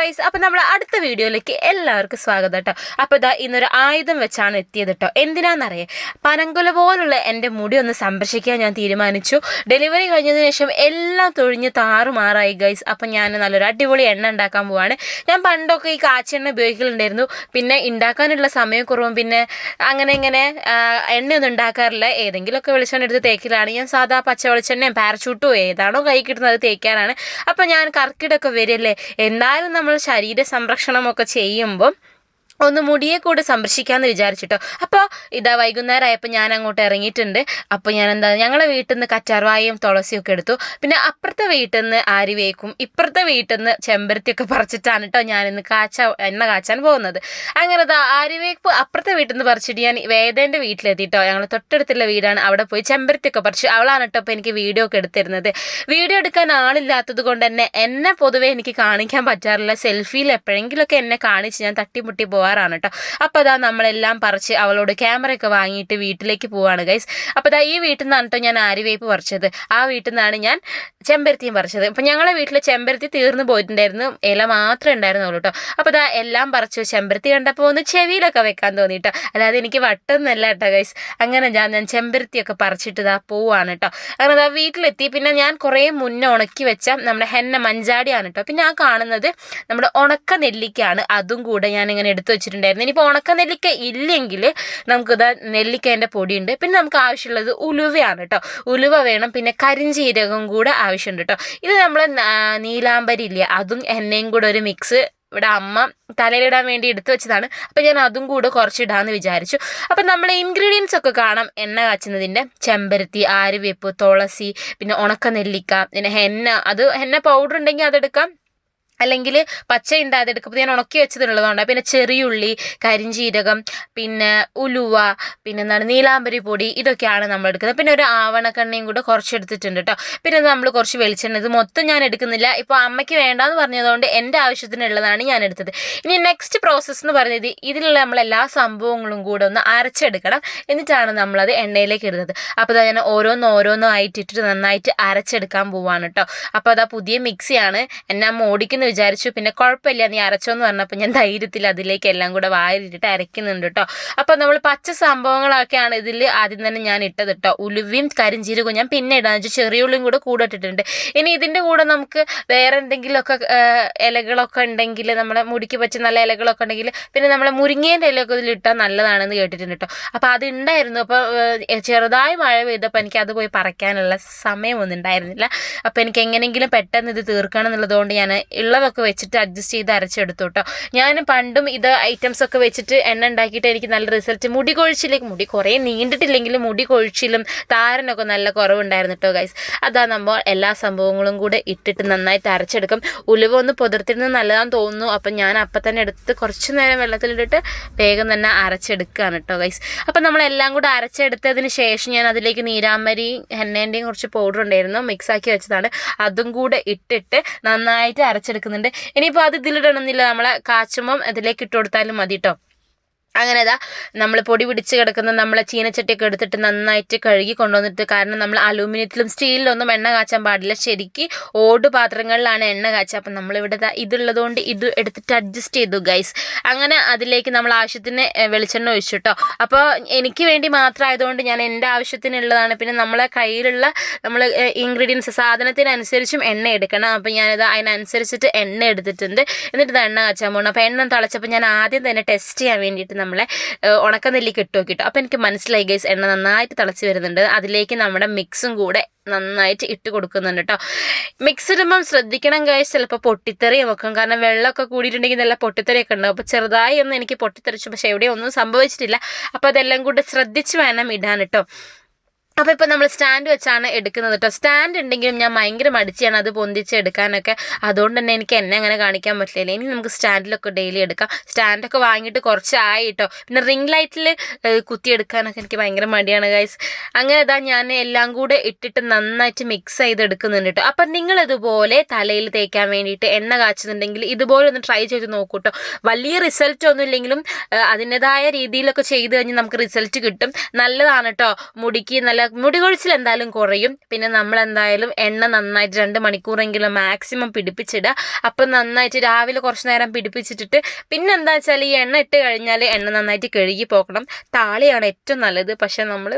Guys, അപ്പം നമ്മൾ അടുത്ത വീഡിയോയിലേക്ക് എല്ലാവർക്കും സ്വാഗതം കേട്ടോ. അപ്പോൾ ഇതാ ഇന്നൊരു ആയുധം വെച്ചാണ് എത്തിയത് കേട്ടോ. എന്തിനാണെന്നറിയേ, പനങ്കുല പോലുള്ള എൻ്റെ മുടി ഒന്ന് സംരക്ഷിക്കാൻ ഞാൻ തീരുമാനിച്ചു. ഡെലിവറി കഴിഞ്ഞതിന് ശേഷം എല്ലാം തൊഴിഞ്ഞ് താറുമാറായി ഗൈസ്. അപ്പം ഞാൻ നല്ലൊരു അടിപൊളി എണ്ണ ഉണ്ടാക്കാൻ പോവാണ്. ഞാൻ പണ്ടൊക്കെ ഈ കാച്ചെണ്ണ ഉപയോഗിക്കലുണ്ടായിരുന്നു. പിന്നെ ഉണ്ടാക്കാനുള്ള സമയക്കുറവും പിന്നെ അങ്ങനെ എണ്ണയൊന്നും ഉണ്ടാക്കാറില്ല. ഏതെങ്കിലുമൊക്കെ വെളിച്ചെണ്ണ എടുത്ത് തേക്കലാണ്. ഞാൻ സാധാ പച്ച വെളിച്ചെണ്ണയും പാരച്ചൂട്ടും ഏതാണോ കൈ കിട്ടുന്നത് തേക്കാനാണ്. അപ്പം ഞാൻ കർക്കിടൊക്കെ വരില്ലേ, എന്തായാലും നമ്മൾ ശരീര സംരക്ഷണമൊക്കെ ചെയ്യുമ്പം ഒന്ന് മുടിയെ കൂടെ സംരക്ഷിക്കാമെന്ന് വിചാരിച്ചിട്ടോ. അപ്പോൾ ഇതാ വൈകുന്നേരം ആയപ്പോൾ ഞാൻ അങ്ങോട്ട് ഇറങ്ങിയിട്ടുണ്ട്. അപ്പോൾ ഞാൻ ഞങ്ങളെ വീട്ടിൽ നിന്ന് കറ്റാർവായും തുളസിയും ഒക്കെ എടുത്തു. പിന്നെ അപ്പുറത്തെ വീട്ടിൽ നിന്ന് ആര്യവേക്കും ഇപ്പുറത്തെ വീട്ടിൽ നിന്ന് ചെമ്പരത്തിയൊക്കെ പറിച്ചിട്ടാണ് കേട്ടോ ഞാനിന്ന് എണ്ണ കാച്ചാൻ പോകുന്നത്. അങ്ങനെ ആര്യവേപ്പ് അപ്പുറത്തെ വീട്ടിൽ നിന്ന് പറിച്ചിട്ട് ഞാൻ വേദേൻ്റെ വീട്ടിലെത്തിയിട്ടോ. ഞങ്ങൾ തൊട്ടടുത്തുള്ള വീടാണ്. അവിടെ പോയി ചെമ്പരത്തിയൊക്കെ പറിച്ചു. അവളാണ് കേട്ടോ ഇപ്പോൾ എനിക്ക് വീഡിയോ ഒക്കെ എടുത്തിരുന്നത്. വീഡിയോ എടുക്കാൻ ആളില്ലാത്തത് കൊണ്ട് തന്നെ എന്നെ പൊതുവേ എനിക്ക് കാണിക്കാൻ പറ്റാറില്ല. സെൽഫിയിൽ എപ്പോഴെങ്കിലുമൊക്കെ എന്നെ കാണിച്ച് ഞാൻ തട്ടിമുട്ടി പോകാറാണ് കേട്ടോ. അപ്പോൾ അതാ നമ്മളെല്ലാം പറിച്ച് അവളോട് ക്യാമറയൊക്കെ വാങ്ങിയിട്ട് വീട്ടിലേക്ക് പോവാണ് ഗൈസ്. അപ്പോൾ ഈ വീട്ടിൽ നിന്നാണ് കേട്ടോ ഞാൻ ആര്യവേപ്പ് പറിച്ചത്. ആ വീട്ടിൽ നിന്നാണ് ഞാൻ ചെമ്പരത്തിയും പറിച്ചത്. അപ്പം ഞങ്ങളെ വീട്ടിൽ ചെമ്പരത്തി തീർന്നു പോയിട്ടുണ്ടായിരുന്നു, ഇല മാത്രമേ ഉണ്ടായിരുന്നുള്ളൂ കേട്ടോ. അപ്പോൾ എല്ലാം പറിച്ചു. ചെമ്പരത്തി കണ്ടപ്പോൾ ഒന്ന് ചെവിയിലൊക്കെ വെക്കാൻ തോന്നിട്ടോ, അല്ലാതെ എനിക്ക് വട്ടൊന്നല്ല കേട്ടോ ഗൈസ്. അങ്ങനെ ഞാൻ ചെമ്പരത്തിയൊക്കെ പറിച്ചിട്ട് പോവാണ് കേട്ടോ. അങ്ങനെ വീട്ടിലെത്തി. പിന്നെ ഞാൻ കുറേ മുന്നേ ഉണക്കി വെച്ച നമ്മുടെ ഹെന്ന മഞ്ചാടിയാണ് കേട്ടോ. പിന്നെ ആ കാണുന്നത് നമ്മുടെ ഉണക്ക നെല്ലിക്കയാണ്. അതും കൂടെ ഞാനിങ്ങനെ എടുത്തു വെച്ചിട്ടുണ്ടായിരുന്നു. ഇനിയിപ്പോൾ ഉണക്ക നെല്ലിക്ക ഇല്ലെങ്കിൽ നമുക്കിതാ നെല്ലിക്കേൻ്റെ പൊടിയുണ്ട്. പിന്നെ നമുക്ക് ആവശ്യമുള്ളത് ഉലുവയാണ് കേട്ടോ. ഉലുവ വേണം. പിന്നെ കരിഞ്ജീരകം കൂടെ ആവശ്യമുണ്ട് കേട്ടോ. ഇത് നമ്മൾ നീലാംബരി ഇല്ലേ, അതും എണ്ണയും കൂടെ ഒരു മിക്സ് ഇവിടെ അമ്മ തലയിലിടാൻ വേണ്ടി എടുത്തു വെച്ചതാണ്. അപ്പം ഞാൻ അതും കൂടെ കുറച്ചിടാമെന്ന് വിചാരിച്ചു. അപ്പം നമ്മൾ ഇൻഗ്രീഡിയൻസ് ഒക്കെ കാണാം എണ്ണ കാച്ചുന്നതിൻ്റെ. ചെമ്പരത്തി, ആര്യവേപ്പ്, തുളസി, പിന്നെ ഉണക്ക നെല്ലിക്ക, പിന്നെ ഹെന്ന പൗഡർ ഉണ്ടെങ്കിൽ അതെടുക്കാം, അല്ലെങ്കിൽ പച്ച ഉണ്ട് അതെടുക്കും. ഞാൻ ഉണക്കി വെച്ചതുള്ളതുകൊണ്ട്. പിന്നെ ചെറിയുള്ളി, കരിഞ്ജീരകം, പിന്നെ ഉലുവ, പിന്നെ നീലാംബരി പൊടി, ഇതൊക്കെയാണ് നമ്മൾ എടുക്കുന്നത്. പിന്നെ ഒരു ആവണക്കെണ്ണയും കൂടെ കുറച്ച് എടുത്തിട്ടുണ്ട് കേട്ടോ. പിന്നെ നമ്മൾ കുറച്ച് വെളിച്ചെണ്ണ. ഇത് മൊത്തം ഞാൻ എടുക്കുന്നില്ല, ഇപ്പോൾ അമ്മയ്ക്ക് വേണ്ടാന്ന് പറഞ്ഞതുകൊണ്ട് എൻ്റെ ആവശ്യത്തിനുള്ളതാണ് ഞാൻ എടുത്തത്. ഇനി നെക്സ്റ്റ് പ്രോസസ്സ് എന്ന് പറയുന്നത് ഇതിലുള്ള നമ്മളെല്ലാ സംഭവങ്ങളും കൂടെ ഒന്ന് അരച്ചെടുക്കണം. എന്നിട്ടാണ് നമ്മളത് എണ്ണയിലേക്ക് ഇടുന്നത്. അപ്പോൾ ഞാൻ ഓരോന്നും ആയിട്ടിട്ട് നന്നായിട്ട് അരച്ചെടുക്കാൻ പോവാണ് കേട്ടോ. അപ്പോൾ പുതിയ മിക്സിയാണ്. എന്നെ അമ്മ ഓടിക്കുന്ന വിചാരിച്ചു. പിന്നെ കുഴപ്പമില്ല നീ അരച്ചോന്ന് പറഞ്ഞപ്പോൾ ഞാൻ ധൈര്യത്തിൽ അതിലേക്ക് എല്ലാം കൂടെ വാരിട്ടിട്ട് അരയ്ക്കുന്നുണ്ട് കേട്ടോ. അപ്പോൾ നമ്മൾ പച്ച സംഭവങ്ങളൊക്കെയാണ് ഇതിൽ ആദ്യം തന്നെ ഞാൻ ഇട്ടത് കേട്ടോ. ഉലുവയും കരിഞ്ജീരകവും ഞാൻ പിന്നെ ഇടാന്ന് വെച്ചാൽ ചെറിയുള്ളിയും കൂടെ ഇട്ടിട്ടുണ്ട്. ഇനി ഇതിൻ്റെ കൂടെ നമുക്ക് വേറെ എന്തെങ്കിലുമൊക്കെ ഇലകളൊക്കെ ഉണ്ടെങ്കിൽ, നമ്മളെ മുടിക്ക് പറ്റിയ നല്ല ഇലകളൊക്കെ ഉണ്ടെങ്കിൽ, പിന്നെ നമ്മളെ മുരിങ്ങേൻ്റെ ഇലയൊക്കെ ഇതിലിട്ടാൽ നല്ലതാണെന്ന് കേട്ടിട്ടുണ്ട് കേട്ടോ. അപ്പോൾ അത് ഉണ്ടായിരുന്നു. അപ്പോൾ ചെറുതായി മഴ പെയ്തപ്പോൾ എനിക്ക് അത് പോയി പറിക്കാനുള്ള സമയമൊന്നും ഉണ്ടായിരുന്നില്ല. അപ്പോൾ എനിക്ക് എങ്ങനെയെങ്കിലും പെട്ടെന്ന് ഇത് തീർക്കണം എന്നുള്ളതുകൊണ്ട് ഞാൻ ഉള്ളതൊക്കെ വെച്ചിട്ട് അഡ്ജസ്റ്റ് ചെയ്ത് അരച്ചെടുത്തു കേട്ടോ. ഞാൻ പണ്ടും ഇത് ഐറ്റംസ് ഒക്കെ വെച്ചിട്ട് എണ്ണ ഉണ്ടാക്കിയിട്ട് എനിക്ക് നല്ല റിസൾട്ട്. മുടി കുറേ നീണ്ടിട്ടില്ലെങ്കിലും മുടി കൊഴിച്ചിലും താരനൊക്കെ നല്ല കുറവുണ്ടായിരുന്നു കേട്ടോ ഗൈസ്. നമ്മൾ എല്ലാ സംഭവങ്ങളും കൂടെ ഇട്ടിട്ട് നന്നായിട്ട് അരച്ചെടുക്കും. ഉലുവ ഒന്ന് പുതിർത്തിരുന്നത് നല്ലതാണെന്ന് തോന്നുന്നു. അപ്പം ഞാൻ അപ്പം തന്നെ എടുത്ത് കുറച്ച് നേരം വെള്ളത്തിലിട്ടിട്ട് വേഗം തന്നെ അരച്ചെടുക്കുകയാണ് കേട്ടോ ഗൈസ്. അപ്പം നമ്മളെല്ലാം കൂടെ അരച്ചെടുത്തതിന് ശേഷം ഞാൻ അതിലേക്ക് നീലാംബരി ഹെന്നേൻ്റെയും കുറച്ച് പൗഡർ ഉണ്ടായിരുന്നു, മിക്സാക്കി വെച്ചതാണ്. അതും കൂടെ ഇട്ടിട്ട് നന്നായിട്ട് അരച്ചെടുക്കുന്നുണ്ട്. ഇനിയിപ്പോൾ അത് ഇതിലിടണമെന്നില്ല, നമ്മളെ കാച്ചുമ്പം അതിലേക്ക് ഇട്ട് കൊടുത്താലും മതി കേട്ടോ. അങ്ങനെ നമ്മൾ പൊടി പിടിച്ച് കിടക്കുന്ന നമ്മളെ ചീനച്ചട്ടിയൊക്കെ എടുത്തിട്ട് നന്നായിട്ട് കഴുകി കൊണ്ടുവന്നിട്ട്, കാരണം നമ്മൾ അലൂമിനിയത്തിലും സ്റ്റീലിലൊന്നും എണ്ണ കാച്ചാൻ പാടില്ല. ശരിക്ക് ഓട് പാത്രങ്ങളിലാണ് എണ്ണ കാച്ചുക. അപ്പം നമ്മളിവിടെ ഇതുള്ളതുകൊണ്ട് ഇത് എടുത്തിട്ട് അഡ്ജസ്റ്റ് ചെയ്തു ഗൈസ്. അങ്ങനെ അതിലേക്ക് നമ്മൾ ആവശ്യത്തിന് വെളിച്ചെണ്ണ ഒഴിച്ചു കേട്ടോ. അപ്പോൾ എനിക്ക് വേണ്ടി മാത്രമായതുകൊണ്ട് ഞാൻ എൻ്റെ ആവശ്യത്തിനുള്ളതാണ്. പിന്നെ നമ്മളെ കയ്യിലുള്ള നമ്മൾ ഇൻഗ്രീഡിയൻസ് സാധനത്തിനനുസരിച്ചും എണ്ണ എടുക്കണം. അപ്പോൾ ഞാനിത് അതിനനുസരിച്ചിട്ട് എണ്ണ എടുത്തിട്ടുണ്ട്. എന്നിട്ട് ഇത് എണ്ണ കാച്ചാൻ പോകണം. അപ്പോൾ എണ്ണ തിളച്ചപ്പോൾ ഞാൻ ആദ്യം തന്നെ ടെസ്റ്റ് ചെയ്യാൻ വേണ്ടിയിട്ട് നമ്മളെ ഉണക്കനെല്ലിക്ക ഇട്ട് നോക്കിയിട്ട് അപ്പോൾ എനിക്ക് മനസ്സിലായി ഗൈസ് എണ്ണ നന്നായിട്ട് തിളച്ച് വരുന്നുണ്ട്. അതിലേക്ക് നമ്മുടെ മിക്സും കൂടെ നന്നായിട്ട് ഇട്ട് കൊടുക്കുന്നുണ്ട് കേട്ടോ. മിക്സ് ഇടുമ്പം ശ്രദ്ധിക്കണം ഗൈസ്, ചിലപ്പോൾ പൊട്ടിത്തെറിയും വെക്കും. കാരണം വെള്ളമൊക്കെ കൂടിയിട്ടുണ്ടെങ്കിൽ നല്ല പൊട്ടിത്തെറിയൊക്കെ ഉണ്ടാവും. അപ്പോൾ ചെറുതായി ഒന്നും എനിക്ക് പൊട്ടിത്തെറിച്ചു, പക്ഷേ എവിടെയും ഒന്നും സംഭവിച്ചിട്ടില്ല. അപ്പോൾ അതെല്ലാം കൂടെ ശ്രദ്ധിച്ച് വേണം ഇടാൻ കേട്ടോ. അപ്പോൾ ഇപ്പോൾ നമ്മൾ സ്റ്റാൻഡ് വെച്ചാണ് എടുക്കുന്നത് കേട്ടോ. സ്റ്റാൻഡ് ഉണ്ടെങ്കിലും ഞാൻ ഭയങ്കര മടിച്ചാണ് അത് പൊന്തിച്ച് എടുക്കാനൊക്കെ. അതുകൊണ്ട് തന്നെ എനിക്ക് എന്നെ അങ്ങനെ കാണിക്കാൻ പറ്റില്ല. ഇനി നമുക്ക് സ്റ്റാൻഡിലൊക്കെ ഡെയിലി എടുക്കാം. സ്റ്റാൻഡൊക്കെ വാങ്ങിയിട്ട് കുറച്ചായി കേട്ടോ. പിന്നെ റിംഗ് ലൈറ്റിൽ കുത്തിയെടുക്കാനൊക്കെ എനിക്ക് ഭയങ്കര മടിയാണ് ഗൈസ്. അങ്ങനെ ഞാൻ എല്ലാം കൂടെ ഇട്ടിട്ട് നന്നായിട്ട് മിക്സ് ചെയ്തെടുക്കുന്നുണ്ട് കേട്ടോ. അപ്പം നിങ്ങളിതുപോലെ തലയിൽ തേക്കാൻ വേണ്ടിയിട്ട് എണ്ണ കാച്ചുന്നുണ്ടെങ്കിൽ ഇതുപോലെ ഒന്ന് ട്രൈ ചെയ്ത് നോക്കൂ കേട്ടോ. വലിയ റിസൾട്ട് ഒന്നും ഇല്ലെങ്കിലും അതിൻ്റെതായ രീതിയിലൊക്കെ ചെയ്ത് കഴിഞ്ഞാൽ നമുക്ക് റിസൾട്ട് കിട്ടും. നല്ലതാണ് കേട്ടോ. മുടിക്ക് നല്ല മുടി കൊഴിച്ചിൽ എന്തായാലും കുറയും. പിന്നെ നമ്മളെന്തായാലും എണ്ണ നന്നായിട്ട് 2 മണിക്കൂറെങ്കിലും മാക്സിമം പിടിപ്പിച്ചിടുക. അപ്പം നന്നായിട്ട് രാവിലെ കുറച്ച് നേരം പിടിപ്പിച്ചിട്ടിട്ട് പിന്നെ എന്താ വെച്ചാൽ ഈ എണ്ണ ഇട്ട് കഴിഞ്ഞാൽ എണ്ണ നന്നായിട്ട് കഴുകി പോക്കണം. താളിയാണ് ഏറ്റവും നല്ലത്. പക്ഷെ നമ്മൾ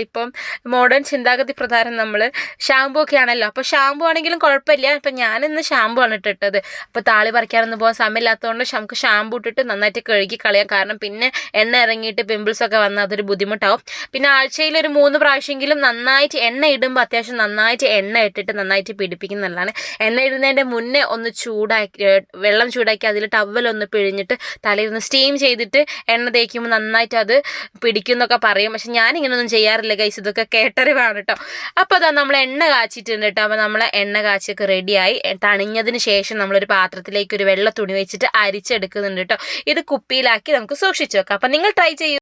ഇപ്പം മോഡേൺ ചിന്താഗതി പ്രകാരം നമ്മൾ ഷാമ്പൂ ഒക്കെ ആണല്ലോ. അപ്പോൾ ഷാമ്പൂ ആണെങ്കിലും കുഴപ്പമില്ല. ഇപ്പം ഞാനിന്ന് ഷാമ്പൂ ആണ് ഇട്ടിട്ടത്. അപ്പോൾ താളി പറിക്കാനൊന്നും പോകാൻ സമയമില്ലാത്തതുകൊണ്ട് നമുക്ക് ഷാമ്പൂ ഇട്ടിട്ട് നന്നായിട്ട് കഴുകി കളയാം. കാരണം പിന്നെ എണ്ണ ഇറങ്ങിയിട്ട് പിമ്പിൾസൊക്കെ വന്നാൽ അതൊരു ബുദ്ധിമുട്ടാവും. പിന്നെ ആഴ്ചയിൽ ഒരു 3 പ്രാവശ്യമെങ്കിലും നന്നായിട്ട് എണ്ണ ഇടുമ്പോൾ അത്യാവശ്യം നന്നായിട്ട് എണ്ണ ഇട്ടിട്ട് നന്നായിട്ട് പിടിപ്പിക്കുന്നതാണ്. എണ്ണ ഇടുന്നതിൻ്റെ മുന്നേ ഒന്ന് വെള്ളം ചൂടാക്കി അതിൽ ടവലൊന്ന് പിഴിഞ്ഞിട്ട് തലയിൽ നിന്ന് സ്റ്റീം ചെയ്തിട്ട് എണ്ണ തേക്കുമ്പോൾ നന്നായിട്ട് അത് പിടിക്കുന്നൊക്കെ പറയും. പക്ഷെ ഞാനിങ്ങനെയൊന്നും ചെയ്യാറില്ല ഗൈസ്. ഇതൊക്കെ കേട്ടറിവാണ് കേട്ടോ. അപ്പോൾ അതാ നമ്മൾ എണ്ണ കാച്ചിട്ടുണ്ട് കേട്ടോ. അപ്പോൾ നമ്മൾ എണ്ണ കാച്ചിയൊക്കെ റെഡിയായി. തണിഞ്ഞതിന് ശേഷം നമ്മളൊരു പാത്രത്തിലേക്ക് ഒരു വെള്ള തുണി വെച്ചിട്ട് അരിച്ചെടുക്കുന്നുണ്ട് കേട്ടോ. ഇത് കുപ്പിയിലാക്കി നമുക്ക് സൂക്ഷിച്ച് വെക്കാം. അപ്പോൾ നിങ്ങൾ ട്രൈ ചെയ്യൂ.